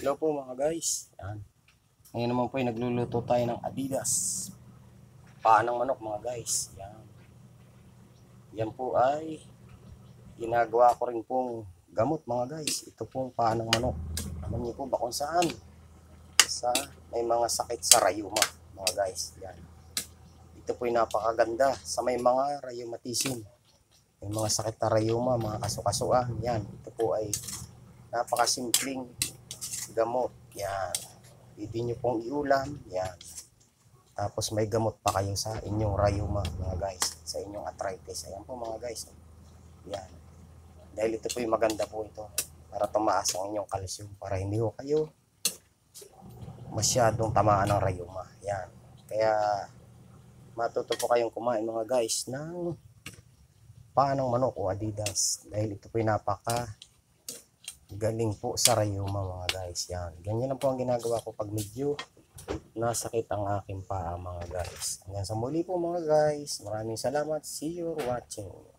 Hello po mga guys. Yan. Ngayon naman po ay nagluluto tayo ng Adidas. Paa ng manok mga guys. Yan. Yan po ay ginagawa ko rin pong gamot mga guys. Ito pong paa ng manok. Alam niyo po ba kung saan? Sa may mga sakit sa rayuma mga guys. Yan. Ito po ay napakaganda sa may mga rheumatism. May mga sakit na rayuma, mga kasukasuan. Yan. Ito po ay napakasimpleng gamot. Yan. Pwede nyo pong iulam. Yan. Tapos may gamot pa kayo sa inyong rayuma mga guys. Sa inyong arthritis. Ayan po mga guys. Yan. Dahil ito po yung maganda po ito. Para tumaas ang inyong calcium. Para hindi ko kayo masyadong tamaan ng rayuma. Yan. Kaya matuto po kayong kumain mga guys ng paa ng manok o Adidas. Dahil ito po yung napaka galing po sa rayuma mga guys. Yan. Ganyan lang po ang ginagawa ko pag medyo nasakit ang aking paa mga guys. Hanggang sa muli po mga guys. Maraming salamat. See you watching.